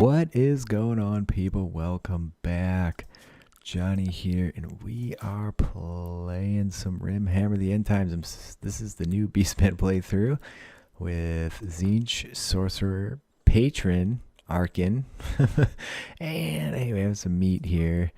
What is going on, people? Welcome back. Johnny here, and we are playing some Rimhammer the End Times. This is the new Beastman playthrough with Tzeentch, Sorcerer, Patron, Arkin. And hey, we have some meat here.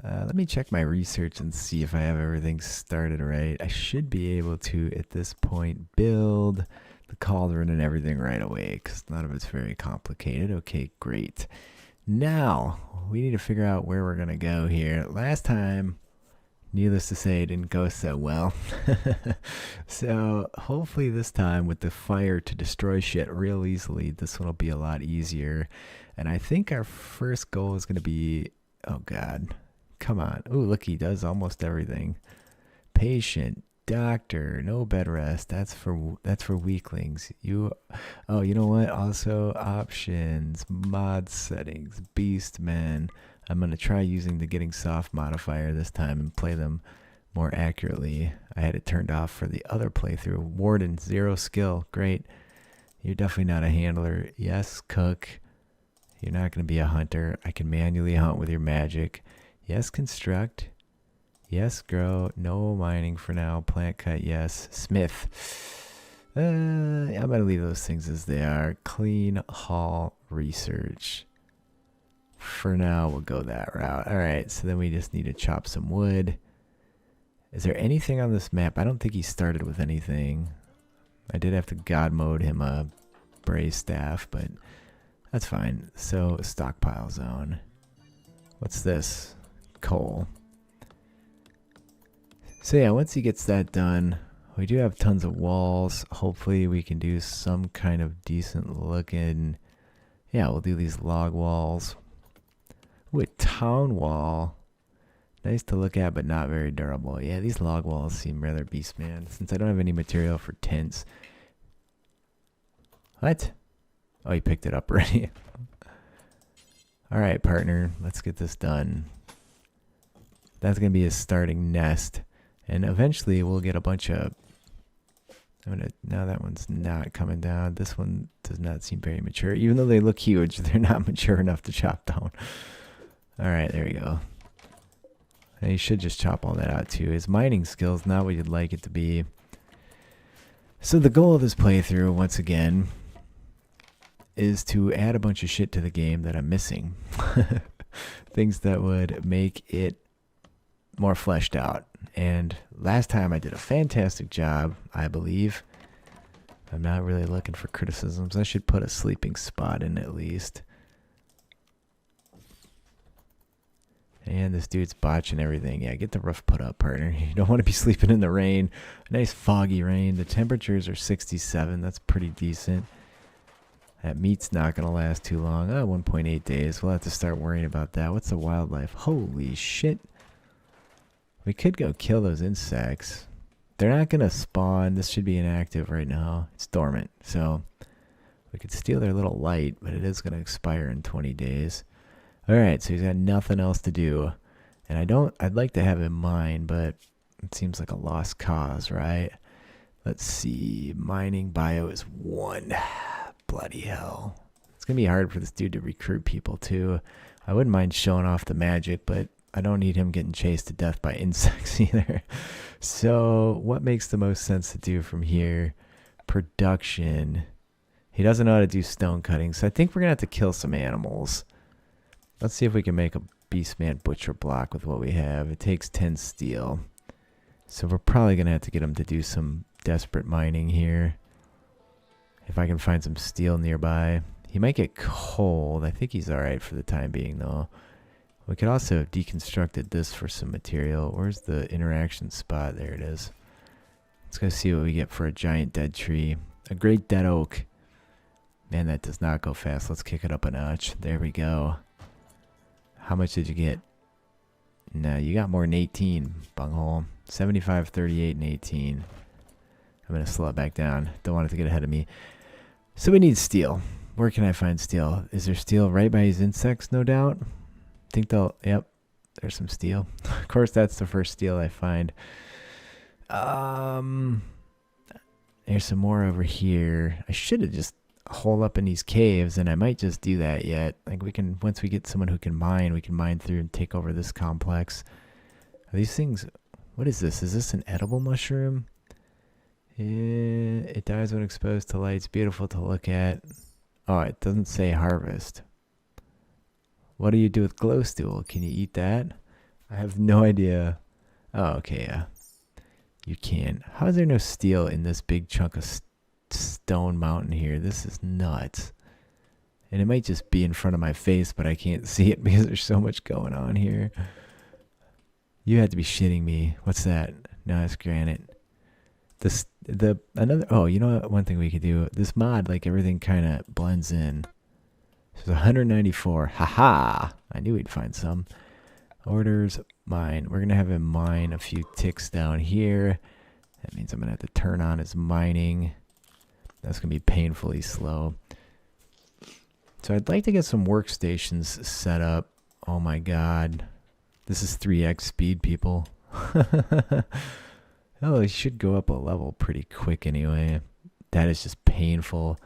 Let me check my research and see if I have everything started right. I should be able to, at this point, build the cauldron and everything right away, because none of it's very complicated. Okay, great. Now, we need to figure out where we're going to go here. Last time, needless to say, it didn't go so well. So, hopefully this time, with the fire to destroy shit real easily, this one will be a lot easier. And I think our first goal is going to be... Oh, God. Come on. Ooh, look, he does almost everything. Patient. Doctor, no bed rest. That's for weaklings. You know what? Also options, mod settings, beastman. I'm gonna try using the getting soft modifier this time and play them more accurately. I had it turned off for the other playthrough. Warden, 0 skill. Great. You're definitely not a handler. Yes, cook. You're not gonna be a hunter. I can manually hunt with your magic. Yes, construct. Yes, grow. No mining for now. Plant cut, yes. Smith. I'm going to leave those things as they are. Clean hall research. For now, we'll go that route. Alright, so then we just need to chop some wood. Is there anything on this map? I don't think he started with anything. I did have to god mode him a Bray staff, but that's fine. So, stockpile zone. What's this? Coal. So yeah, once he gets that done, we do have tons of walls. Hopefully we can do some kind of decent looking... Yeah, we'll do these log walls. Ooh, a town wall. Nice to look at, but not very durable. Yeah, these log walls seem rather beastman. Since I don't have any material for tents. What? Oh, he picked it up already. Alright, partner. Let's get this done. That's going to be his starting nest. And eventually we'll get a bunch of... Now that one's not coming down. This one does not seem very mature. Even though they look huge, they're not mature enough to chop down. Alright, there we go. And you should just chop all that out too. His mining skill's not what you'd like it to be. So the goal of this playthrough, once again, is to add a bunch of shit to the game that I'm missing. Things that would make it more fleshed out. And last time I did a fantastic job, I believe. I'm not really looking for criticisms. I should put a sleeping spot in at least. And this dude's botching everything. Yeah, get the roof put up, partner. You don't want to be sleeping in the rain. A nice foggy rain. The temperatures are 67. That's pretty decent. That meat's not going to last too long. 1.8 days. We'll have to start worrying about that. What's the wildlife? Holy shit. We could go kill those insects. They're not going to spawn. This should be inactive right now. It's dormant. So we could steal their little light, but it is going to expire in 20 days. Alright, so he's got nothing else to do. And I'd like to have in mind, but it seems like a lost cause, right? Let's see. Mining bio is 1. Bloody hell. It's going to be hard for this dude to recruit people too. I wouldn't mind showing off the magic, but I don't need him getting chased to death by insects either. So what makes the most sense to do from here? Production. He doesn't know how to do stone cutting, so I think we're going to have to kill some animals. Let's see if we can make a beastman butcher block with what we have. It takes 10 steel. So we're probably going to have to get him to do some desperate mining here. If I can find some steel nearby. He might get cold. I think he's alright for the time being though. We could also have deconstructed this for some material. Where's the interaction spot? There it is. Let's go see what we get for a giant dead tree. A great dead oak. Man, that does not go fast. Let's kick it up a notch. There we go. How much did you get? No, you got more than 18, bunghole. 75, 38, and 18. I'm going to slow it back down. Don't want it to get ahead of me. So we need steel. Where can I find steel? Is there steel right by his insects, no doubt? Think they'll... Yep, there's some steel. Of course, that's the first steel I find. There's some more over here. I should have just hole up in these caves, and I might just do that yet. Like we can, once we get someone who can mine, we can mine through and take over this complex. Are these things, what is this? Is this an edible mushroom? It dies when exposed to light. It's beautiful to look at. Oh, it doesn't say harvest. What do you do with glow stool? Can you eat that? I have no idea. Oh, okay, yeah. You can. How is there no steel in this big chunk of stone mountain here? This is nuts. And it might just be in front of my face, but I can't see it because there's so much going on here. You had to be shitting me. What's that? No, it's granite. Oh, you know what? One thing we could do. This mod, like everything kind of blends in. So 194. Haha. I knew we'd find some. Orders, mine. We're going to have him mine a few ticks down here. That means I'm going to have to turn on his mining. That's going to be painfully slow. So I'd like to get some workstations set up. Oh my god. This is 3x speed, people. Oh, he should go up a level pretty quick anyway. That is just painful.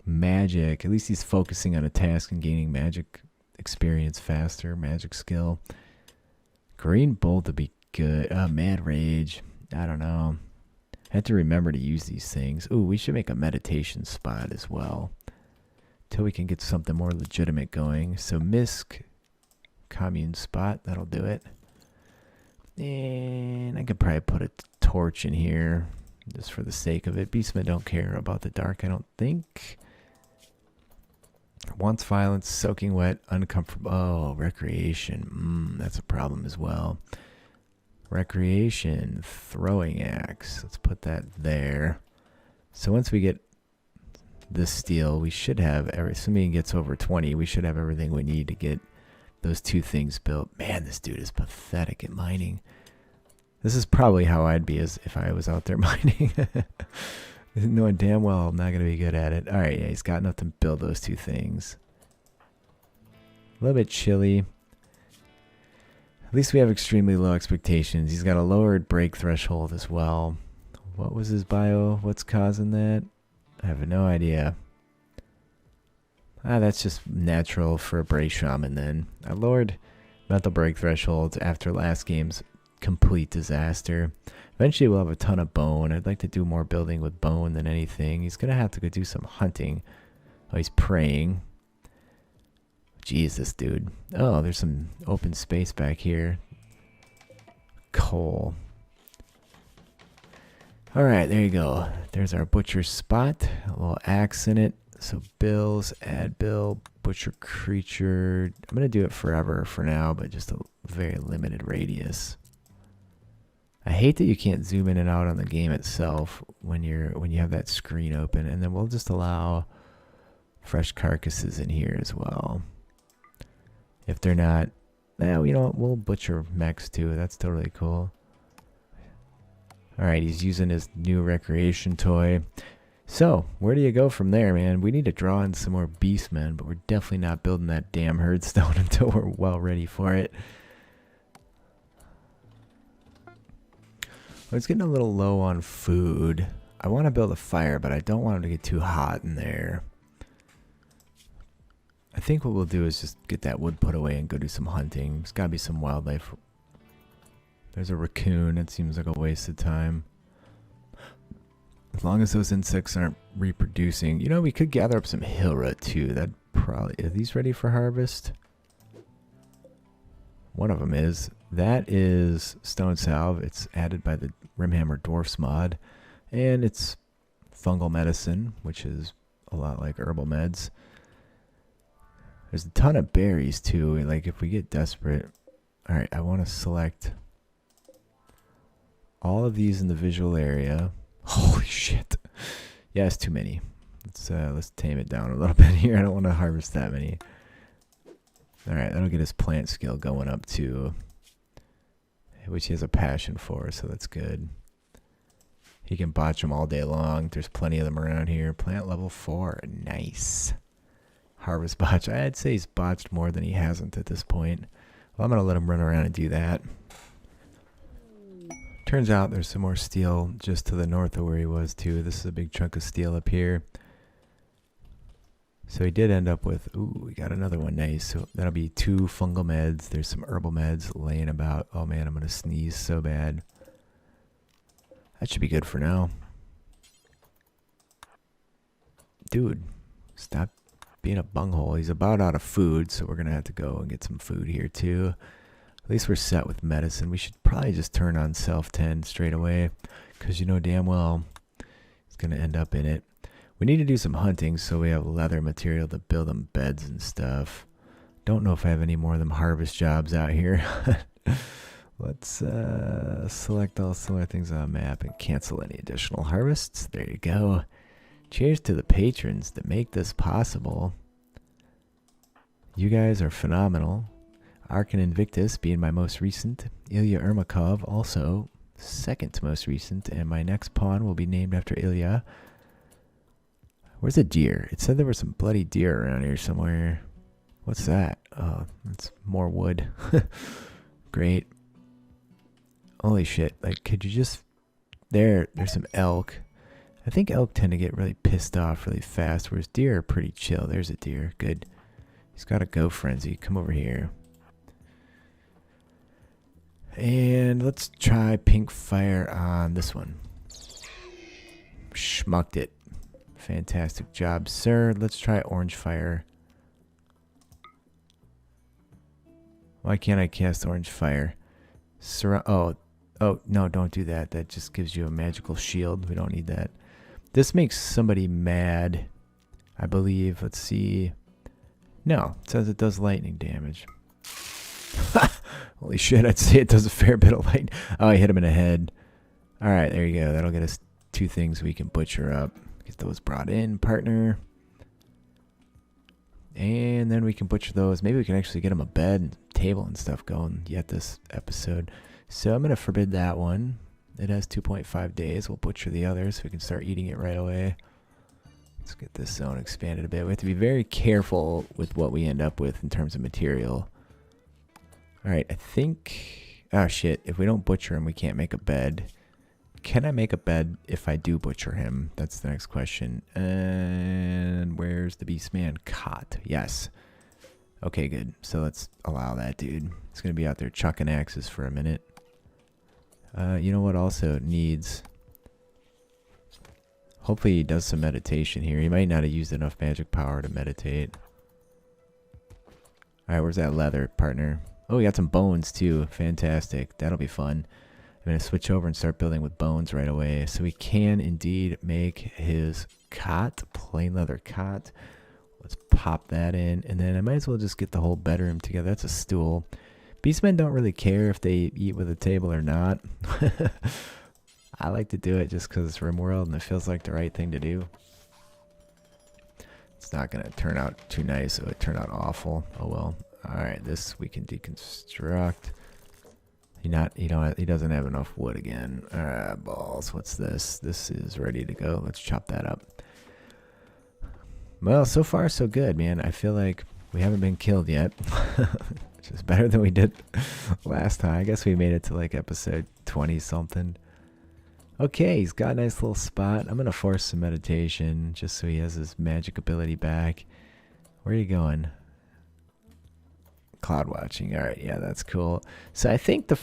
Magic. At least he's focusing on a task and gaining magic experience faster. Magic skill. Green bolt to be good. Mad rage. I don't know. I have to remember to use these things. Ooh, we should make a meditation spot as well. Till we can get something more legitimate going. So Misk commune spot. That'll do it. And I could probably put a torch in here just for the sake of it. Beastmen don't care about the dark, I don't think. Wants violence, soaking wet, uncomfortable. Oh, recreation. That's a problem as well. Recreation, throwing axe. Let's put that there. So once we get this steel, we should have assuming it gets over 20, we should have everything we need to get those two things built. Man, this dude is pathetic at mining. This is probably how I'd be as if I was out there mining. Knowing damn well I'm not going to be good at it. Alright, yeah, he's got enough to build those two things. A little bit chilly. At least we have extremely low expectations. He's got a lowered break threshold as well. What was his bio? What's causing that? I have no idea. That's just natural for a Bray Shaman then. I lowered mental break thresholds after last game's complete disaster. Eventually we'll have a ton of bone. I'd like to do more building with bone than anything. He's going to have to go do some hunting. Oh, he's praying. Jeez, this dude. Oh, there's some open space back here. Coal. Alright, there you go. There's our butcher spot. A little axe in it. So bills, add bill, butcher creature. I'm going to do it forever for now, but just a very limited radius. I hate that you can't zoom in and out on the game itself when you have that screen open, and then we'll just allow fresh carcasses in here as well. If they're not, you know what, we'll butcher mechs too. That's totally cool. Alright, he's using his new recreation toy. So, where do you go from there, man? We need to draw in some more beastmen, but we're definitely not building that damn herdstone until we're well ready for it. Well, it's getting a little low on food. I want to build a fire, but I don't want it to get too hot in there. I think what we'll do is just get that wood put away and go do some hunting. There's got to be some wildlife. There's a raccoon. It seems like a waste of time. As long as those insects aren't reproducing. You know, we could gather up some Hilra too. That probably... Are these ready for harvest? One of them is. That is stone salve. It's added by the Rimhammer Dwarfs mod. And it's fungal medicine, which is a lot like herbal meds. There's a ton of berries too. Like if we get desperate. Alright, I want to select all of these in the visual area. Holy shit. Yeah, it's too many. Let's tame it down a little bit here. I don't want to harvest that many. Alright, that'll get his plant skill going up too, which he has a passion for, so that's good. He can botch them all day long. There's plenty of them around here. Plant level 4. Nice. Harvest botch. I'd say he's botched more than he hasn't at this point. Well, I'm going to let him run around and do that. Turns out there's some more steel just to the north of where he was too. This is a big chunk of steel up here. So he did end up with, ooh, we got another one. Nice. So that'll be 2 fungal meds. There's some herbal meds laying about. Oh man, I'm going to sneeze so bad. That should be good for now. Dude, stop being a bunghole. He's about out of food, so we're going to have to go and get some food here too. At least we're set with medicine. We should probably just turn on self-tend straight away, because you know damn well it's going to end up in it. We need to do some hunting so we have leather material to build them beds and stuff. Don't know if I have any more of them harvest jobs out here. Let's select all solar things on the map and cancel any additional harvests. There you go. Cheers to the patrons that make this possible. You guys are phenomenal. Arkan Invictus being my most recent. Ilya Ermakov also second most recent. And my next pawn will be named after Ilya. Where's a deer? It said there were some bloody deer around here somewhere. What's that? Oh, that's more wood. Great. Holy shit. Like, could you just... There's some elk. I think elk tend to get really pissed off really fast, whereas deer are pretty chill. There's a deer. Good. He's got a go frenzy. Come over here. And let's try pink fire on this one. Schmucked it. Fantastic job, sir. Let's try orange fire. Why can't I cast orange fire? Oh, no, don't do that. That just gives you a magical shield. We don't need that. This makes somebody mad, I believe. Let's see. No, it says it does lightning damage. Holy shit, I'd say it does a fair bit of lightning. Oh, I hit him in the head. All right, there you go. That'll get us 2 things we can butcher up. Get those brought in, partner. And then we can butcher those. Maybe we can actually get them a bed and table and stuff going yet this episode. So I'm going to forbid that one. It has 2.5 days. We'll butcher the others so we can start eating it right away. Let's get this zone expanded a bit. We have to be very careful with what we end up with in terms of material. Alright, I think... Oh shit, if we don't butcher him, we can't make a bed. Can I make a bed if I do butcher him? That's the next question. And where's the Beastman cot? Yes. Okay, good. So let's allow that dude. He's going to be out there chucking axes for a minute. You know what also needs... Hopefully he does some meditation here. He might not have used enough magic power to meditate. Alright, where's that leather, partner? Oh, we got some bones too. Fantastic. That'll be fun. I'm going to switch over and start building with bones right away. So we can indeed make his cot, plain leather cot. Let's pop that in. And then I might as well just get the whole bedroom together. That's a stool. Beastmen don't really care if they eat with a table or not. I like to do it just because it's RimWorld and it feels like the right thing to do. It's not going to turn out too nice. It would turn out awful. Oh well. Alright, this we can deconstruct. He doesn't have enough wood again. Alright, balls. What's this? This is ready to go. Let's chop that up. Well, so far so good, man. I feel like we haven't been killed yet. Which is better than we did last time. I guess we made it to like episode 20 something. Okay, he's got a nice little spot. I'm going to force some meditation just so he has his magic ability back. Where are you going? Cloud watching. Alright, yeah, that's cool. So I think the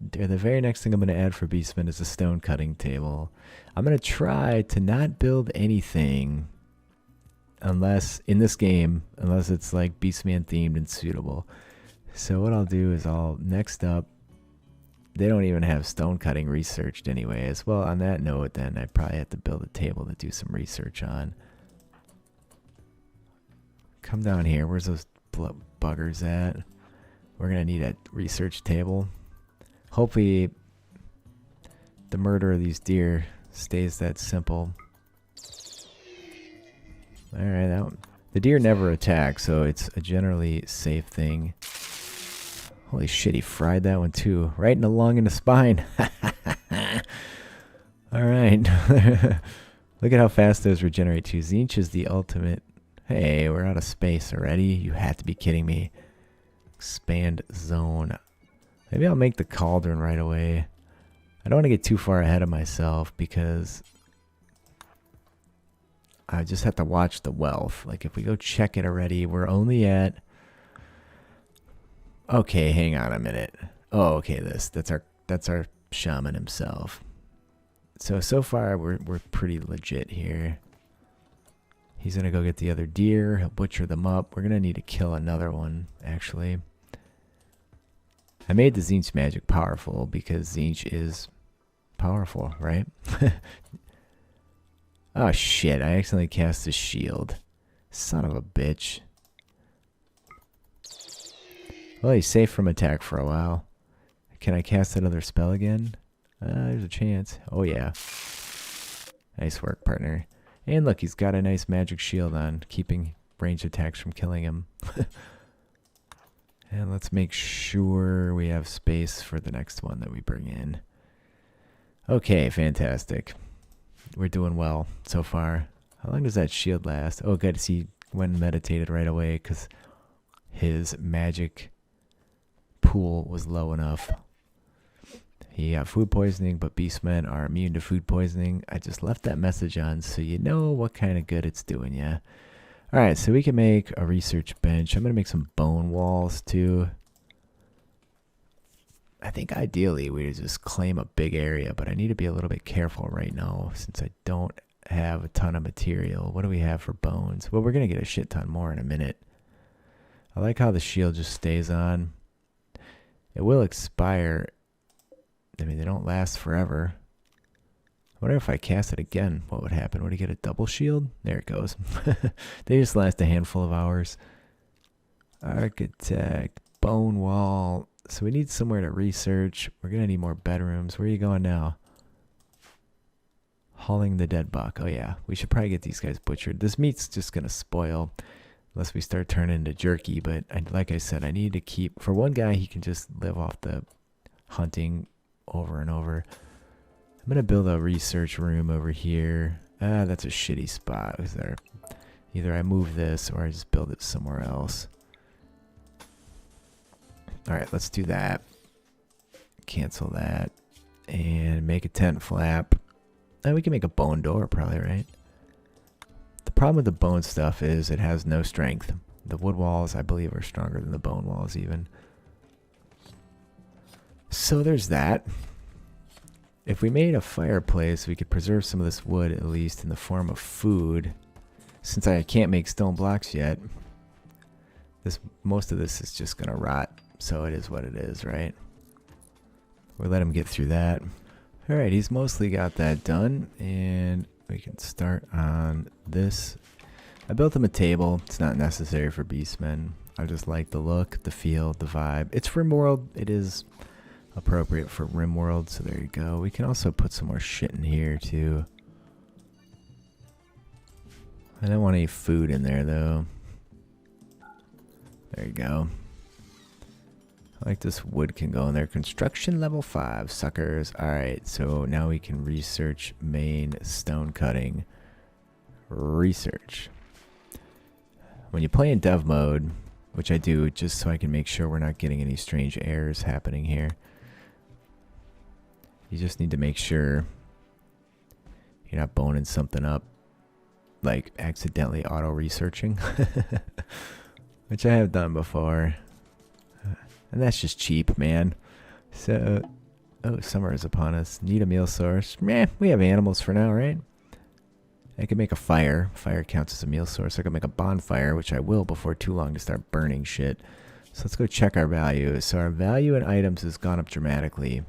very next thing I'm going to add for Beastman is a stone cutting table. I'm going to try to not build anything unless, in this game, unless it's like Beastman themed and suitable. So what I'll do is next up, they don't even have stone cutting researched anyways. Well, on that note, then I probably have to build a table to do some research on. Come down here. Where's those buggers at? We're gonna need a research table. Hopefully the murder of these deer stays that simple. Alright, the deer never attack, so it's a generally safe thing. Holy shit, he fried that one too. Right in the lung and the spine. Alright. Look at how fast those regenerate too. Tzeentch is the ultimate. Hey, we're out of space already. You have to be kidding me. Expand zone. Maybe I'll make the cauldron right away. I don't want to get too far ahead of myself because I just have to watch the wealth. Like if we go check it already, we're only at... Okay, hang on a minute. Oh, okay, that's our shaman himself. So far we're pretty legit here. He's gonna go get the other deer. He'll butcher them up. We're gonna need to kill another one, actually. I made the Tzeentch magic powerful because Tzeentch is powerful, right? Oh shit, I accidentally cast a shield. Son of a bitch. Well, he's safe from attack for a while. Can I cast another spell again? There's a chance. Oh yeah. Nice work, partner. And look, he's got a nice magic shield on, keeping ranged attacks from killing him. And let's make sure we have space for the next one that we bring in. Okay, fantastic. We're doing well so far. How long does that shield last? Oh, good. He went and meditated right away because his magic pool was low enough. He got food poisoning, but beastmen are immune to food poisoning. I just left that message on so you know what kind of good it's doing, yeah. Alright, so we can make a research bench. I'm going to make some bone walls too. I think ideally we just claim a big area, but I need to be a little bit careful right now since I don't have a ton of material. What do we have for bones? Well, we're going to get a shit ton more in a minute. I like how the shield just stays on. It will expire. I mean, they don't last forever. I wonder if I cast it again, what would happen? Would I get a double shield? There it goes. They just last a handful of hours. Architect, bone wall. So we need somewhere to research. We're going to need more bedrooms. Where are you going now? Hauling the dead buck. Oh yeah, we should probably get these guys butchered. This meat's just going to spoil unless we start turning into jerky. But like I said, I need to keep... For one guy, he can just live off the hunting over and over. I'm going to build a research room over here. That's a shitty spot. Is there? Either I move this or I just build it somewhere else. Alright, let's do that. Cancel that. And make a tent flap. We can make a bone door probably, right? The problem with the bone stuff is it has no strength. The wood walls, I believe, are stronger than the bone walls even. So there's that. If we made a fireplace, we could preserve some of this wood, at least in the form of food. Since I can't make stone blocks yet, most of this is just going to rot. So it is what it is, right? We'll let him get through that. Alright, he's mostly got that done. And we can start on this. I built him a table. It's not necessary for beastmen. I just like the look, the feel, the vibe. It's RimWorld. It is appropriate for RimWorld, so there you go. We can also put some more shit in here too. I don't want any food in there though. There you go. I like this wood can go in there. Construction level 5, suckers. Alright, so now we can research main stone cutting. Research. When you play in dev mode, which I do just so I can make sure we're not getting any strange errors happening here. You just need to make sure you're not boning something up, like accidentally auto-researching, which I have done before. And that's just cheap, man. So, oh, summer is upon us. Need a meal source. Meh, we have animals for now, right? I can make a fire. Fire counts as a meal source. I can make a bonfire, which I will before too long to start burning shit. So let's go check our value. So our value in items has gone up dramatically.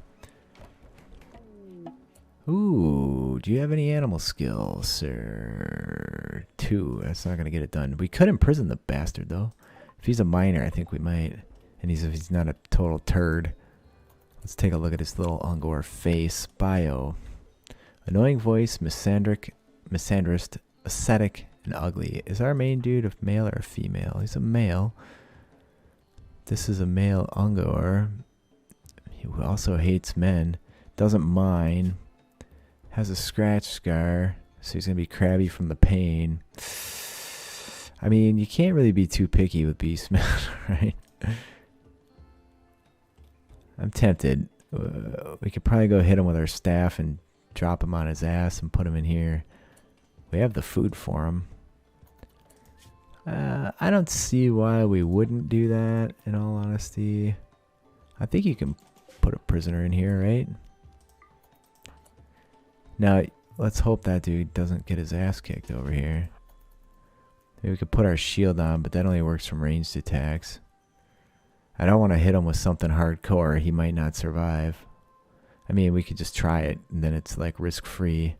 Ooh, do you have any animal skills, sir? 2. That's not going to get it done. We could imprison the bastard, though. If he's a miner, I think we might. And if he's not a total turd. Let's take a look at his little Ungor face. Bio. Annoying voice, misandrist, ascetic, and ugly. Is our main dude a male or a female? He's a male. This is a male Ungor. He also hates men. Doesn't mind. Has a scratch scar. So he's going to be crabby from the pain. I mean, you can't really be too picky with Beastman, right? I'm tempted. We could probably go hit him with our staff and drop him on his ass and put him in here. We have the food for him. I don't see why we wouldn't do that, in all honesty. I think you can put a prisoner in here, right? Now, let's hope that dude doesn't get his ass kicked over here. Maybe we could put our shield on, but that only works from ranged attacks. I don't want to hit him with something hardcore. He might not survive. I mean, we could just try it, and then it's like risk-free.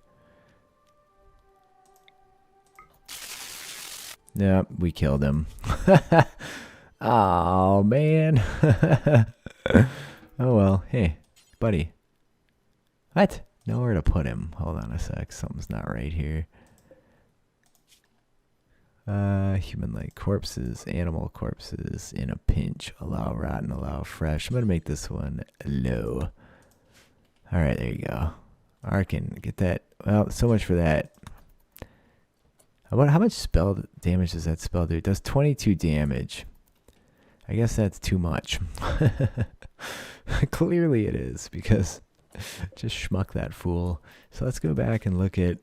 Yep, we killed him. Oh, man. Oh, well. Hey, buddy. What? Nowhere to put him. Hold on a sec. Something's not right here. Human-like corpses, animal corpses in a pinch. Allow rotten, allow fresh. I'm going to make this one low. All right, there you go. Arkin, get that. Well, so much for that. How much spell damage does that spell do? It does 22 damage. I guess that's too much. Clearly it is, because just schmuck that fool. So let's go back and look at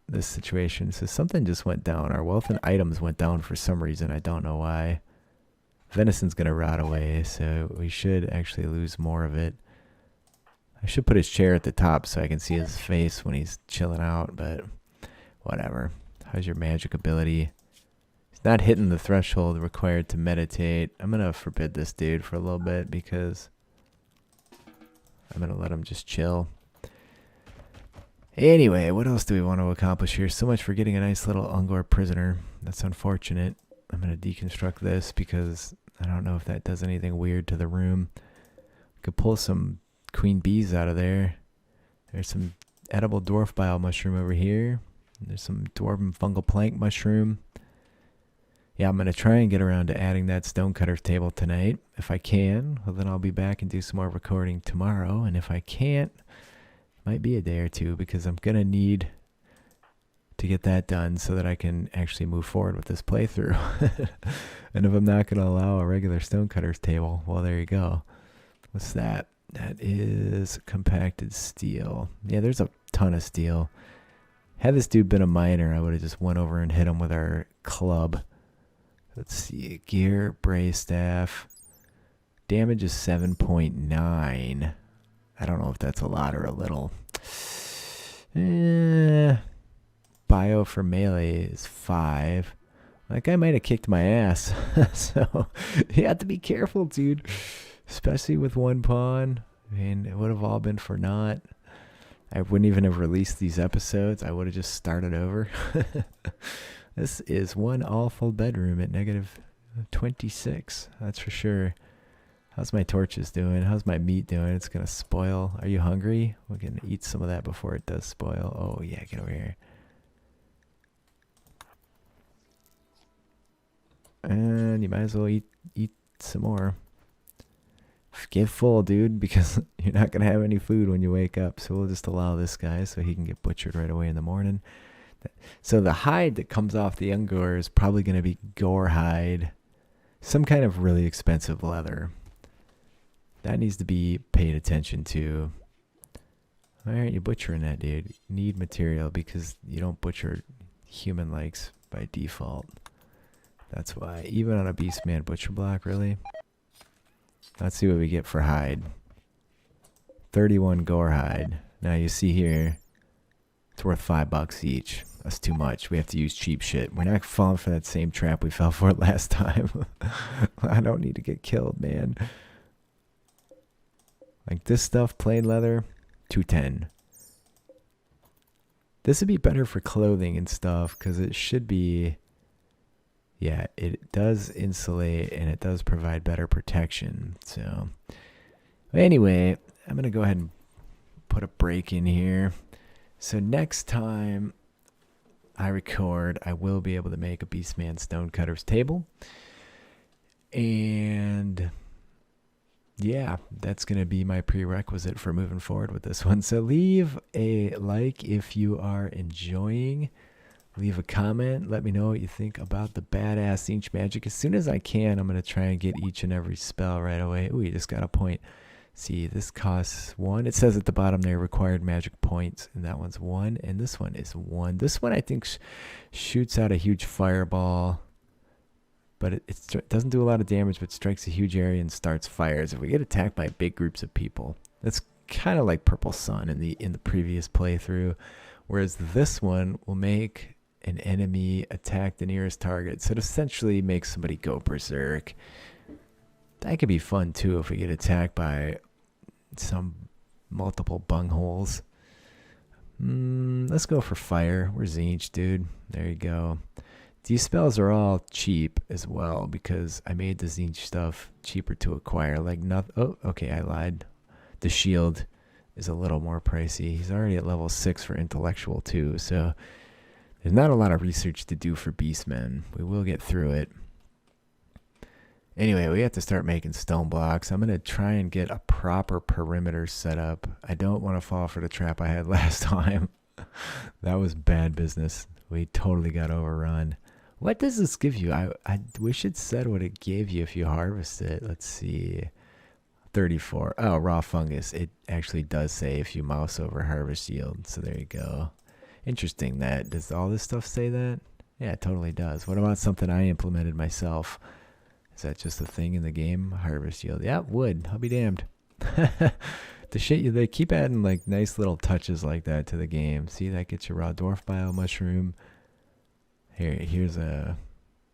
this situation. So something just went down. Our wealth and items went down for some reason. I don't know why. Venison's going to rot away, so we should actually lose more of it. I should put his chair at the top so I can see his face when he's chilling out, but whatever. How's your magic ability? He's not hitting the threshold required to meditate. I'm going to forbid this dude for a little bit because I'm going to let him just chill. Anyway, what else do we want to accomplish here? So much for getting a nice little Ungor prisoner. That's unfortunate. I'm going to deconstruct this because I don't know if that does anything weird to the room. Could pull some queen bees out of there. There's some edible dwarf bile mushroom over here. There's some dwarven fungal plank mushroom. Yeah, I'm going to try and get around to adding that stonecutter's table tonight. If I can, well, then I'll be back and do some more recording tomorrow. And if I can't, might be a day or two because I'm going to need to get that done so that I can actually move forward with this playthrough. And if I'm not going to allow a regular stonecutter's table, well, there you go. What's that? That is compacted steel. Yeah, there's a ton of steel. Had this dude been a miner, I would have just went over and hit him with our club. Let's see. Gear, Bray staff. Damage is 7.9. I don't know if that's a lot or a little. Bio for melee is 5. That guy might have kicked my ass. So you have to be careful, dude. Especially with one pawn. I mean, it would have all been for naught. I wouldn't even have released these episodes. I would have just started over. This is one awful bedroom at negative 26. That's for sure. How's my torches doing? How's my meat doing? It's going to spoil. Are you hungry? We're going to eat some of that before it does spoil. Oh, yeah, get over here. And you might as well eat some more. Get full, dude, because you're not going to have any food when you wake up. So we'll just allow this guy so he can get butchered right away in the morning. So the hide that comes off the Ungor is probably going to be gore hide. Some kind of really expensive leather. That needs to be paid attention to. Why aren't you butchering that, dude? You need material because you don't butcher human likes by default. That's why. Even on a Beastman butcher block, really? Let's see what we get for hide. 31 gore hide. Now you see here, it's worth $5 each. That's too much. We have to use cheap shit. We're not falling for that same trap we fell for last time. I don't need to get killed, man. Like this stuff, plain leather, $210. This would be better for clothing and stuff because it should be. Yeah, it does insulate and it does provide better protection. So, anyway, I'm going to go ahead and put a break in here. So, next time I record, I will be able to make a Beastman Stonecutter's table. And yeah, that's going to be my prerequisite for moving forward with this one. So, leave a like if you are enjoying. Leave a comment. Let me know what you think about the badass Tzeentch magic. As soon as I can, I'm going to try and get each and every spell right away. Ooh, you just got a point. See, this costs 1. It says at the bottom there, required magic points, and that one's 1, and this one is 1. This one I think shoots out a huge fireball, but it doesn't do a lot of damage, but strikes a huge area and starts fires. If we get attacked by big groups of people, that's kind of like Purple Sun in the previous playthrough, whereas this one will make an enemy attack the nearest target. So it essentially makes somebody go berserk. That could be fun too if we get attacked by some multiple bungholes. Let's go for fire. We're Tzeentch, dude. There you go. These spells are all cheap as well because I made the Tzeentch stuff cheaper to acquire. Like nothing. Oh, okay, I lied. The shield is a little more pricey. He's already at level 6 for intellectual too, so there's not a lot of research to do for beastmen. We will get through it. Anyway, we have to start making stone blocks. I'm going to try and get a proper perimeter set up. I don't want to fall for the trap I had last time. That was bad business. We totally got overrun. What does this give you? I wish it said what it gave you if you harvest it. Let's see. 34. Oh, raw fungus. It actually does say if you mouse over harvest yield. So there you go. Interesting that. Does all this stuff say that? Yeah, it totally does. What about something I implemented myself? Is that just a thing in the game? Harvest yield. Yeah, wood. I'll be damned. The shit, they keep adding like nice little touches like that to the game. See, that gets you raw dwarf bile mushroom. Here's a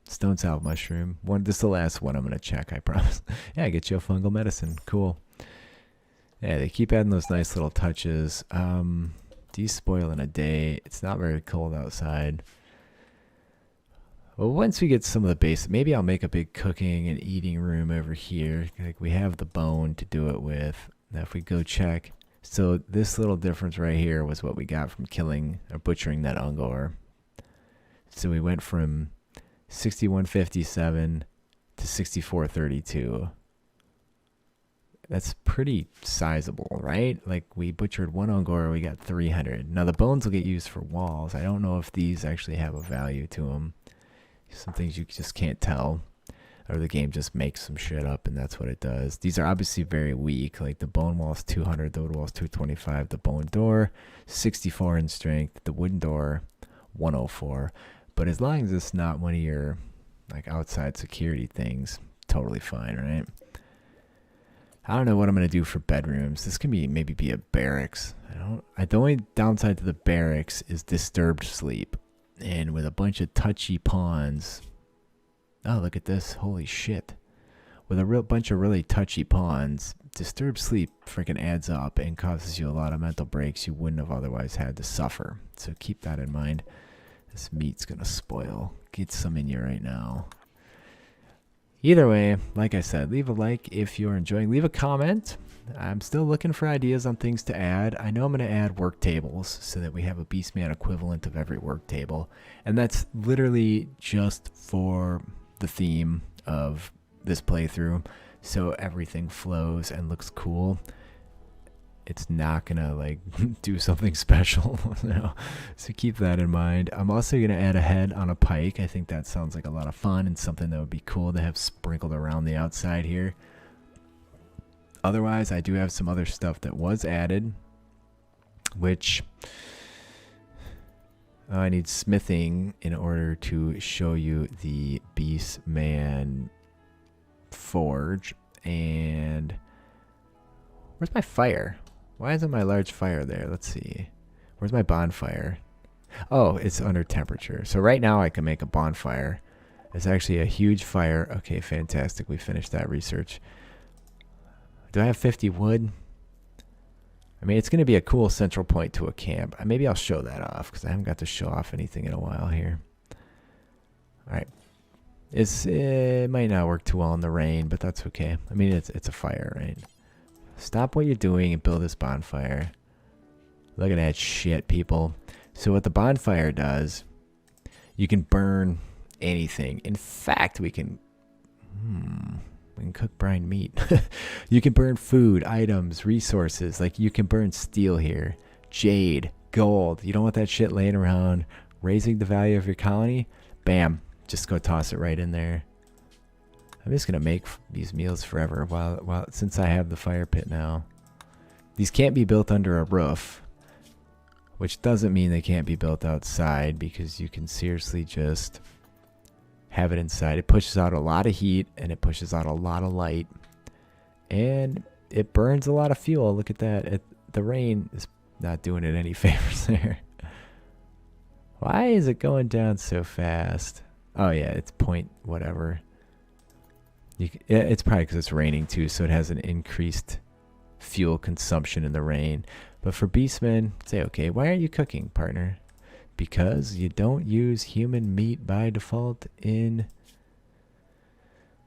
stone salve mushroom. This is the last one I'm going to check, I promise. Yeah, I get you a fungal medicine. Cool. Yeah, they keep adding those nice little touches. Despoil in a day. It's not very cold outside. Well, once we get some of the basics, maybe I'll make a big cooking and eating room over here. Like we have the bone to do it with. Now if we go check. So this little difference right here was what we got from killing or butchering that Ungor. So we went from 6157 to 6432. That's pretty sizable, right? Like we butchered one Ungor, we got 300. Now the bones will get used for walls. I don't know if these actually have a value to them. Some things you just can't tell, or the game just makes some shit up and that's what it does. These are obviously very weak. Like the bone wall is 200, the wood wall is 225, the bone door 64 in strength, the wooden door 104. But as long as it's not one of your like outside security things, totally fine, right? I don't know what I'm gonna do for bedrooms. This can maybe be a barracks. The only downside to the barracks is disturbed sleep. And with a bunch of touchy pawns. Oh, look at this. Holy shit. With a bunch of really touchy pawns, disturbed sleep freaking adds up and causes you a lot of mental breaks you wouldn't have otherwise had to suffer. So keep that in mind. This meat's going to spoil. Get some in you right now. Either way, like I said, leave a like if you're enjoying. Leave a comment. I'm still looking for ideas on things to add. I know I'm going to add work tables so that we have a Beastman equivalent of every work table. And that's literally just for the theme of this playthrough. So everything flows and looks cool. It's not going to like do something special. No. So keep that in mind. I'm also going to add a head on a pike. I think that sounds like a lot of fun and something that would be cool to have sprinkled around the outside here. Otherwise, I do have some other stuff that was added, which I need smithing in order to show you the Beastman forge. And where's my fire? Why isn't my large fire there? Let's see. Where's my bonfire? Oh, it's under temperature. So right now I can make a bonfire. It's actually a huge fire. Okay, fantastic. We finished that research. Do I have 50 wood? I mean, it's going to be a cool central point to a camp. Maybe I'll show that off because I haven't got to show off anything in a while here. All right. It might not work too well in the rain, but that's okay. I mean, it's a fire, right? Stop what you're doing and build this bonfire. Look at that shit, people. So what the bonfire does, you can burn anything. In fact, we can cook brine meat. You can burn food, items, resources. Like you can burn steel here, jade, gold. You don't want that shit laying around. Raising the value of your colony, bam, just go toss it right in there. I'm just gonna make these meals forever while since I have the fire pit now. These can't be built under a roof, which doesn't mean they can't be built outside, because you can seriously just have it inside. It pushes out a lot of heat and it pushes out a lot of light, and it burns a lot of fuel. Look at that. The rain is not doing it any favors there. Why is it going down so fast? Oh yeah, it's point whatever. It's probably because it's raining too, so it has an increased fuel consumption in the rain. But for Beastmen, say, okay, why aren't you cooking, partner? Because you don't use human meat by default in...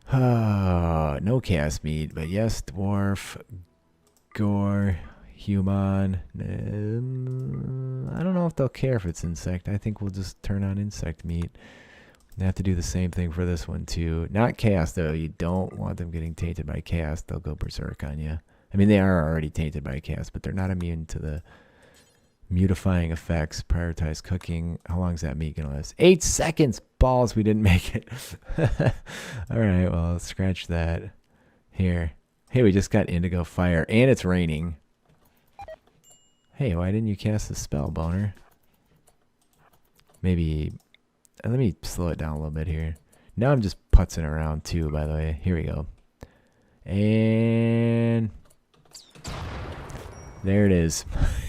no chaos meat, but yes, dwarf, gore, human. I don't know if they'll care if it's insect. I think we'll just turn on insect meat. I have to do the same thing for this one too. Not chaos though. You don't want them getting tainted by chaos. They'll go berserk on you. I mean, they are already tainted by chaos, but they're not immune to the mutifying effects. Prioritize cooking. How long is that meat gonna last? 8 seconds. Balls, we didn't make it. All right, well, let's scratch that. Here. Hey, we just got indigo fire, and it's raining. Hey, why didn't you cast the spell, boner? Maybe... let me slow it down a little bit here. Now I'm just putzing around too, by the way. Here we go. And... there it is.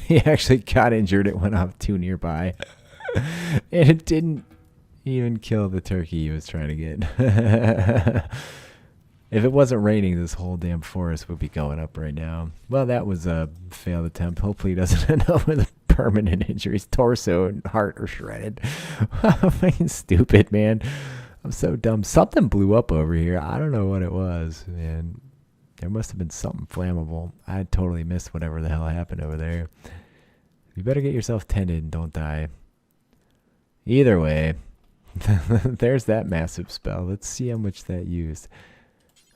He actually got injured. It went off too nearby. And it didn't even kill the turkey he was trying to get. If it wasn't raining, this whole damn forest would be going up right now. Well, that was a failed attempt. Hopefully he doesn't end up with a permanent injury. His torso and heart are shredded. I'm fucking stupid, man. I'm so dumb. Something blew up over here. I don't know what it was, man. There must have been something flammable. I totally missed whatever the hell happened over there. You better get yourself tended and don't die. Either way, there's that massive spell. Let's see how much that used.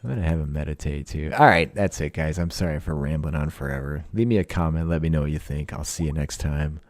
I'm going to have him meditate too. All right, that's it, guys. I'm sorry for rambling on forever. Leave me a comment. Let me know what you think. I'll see you next time.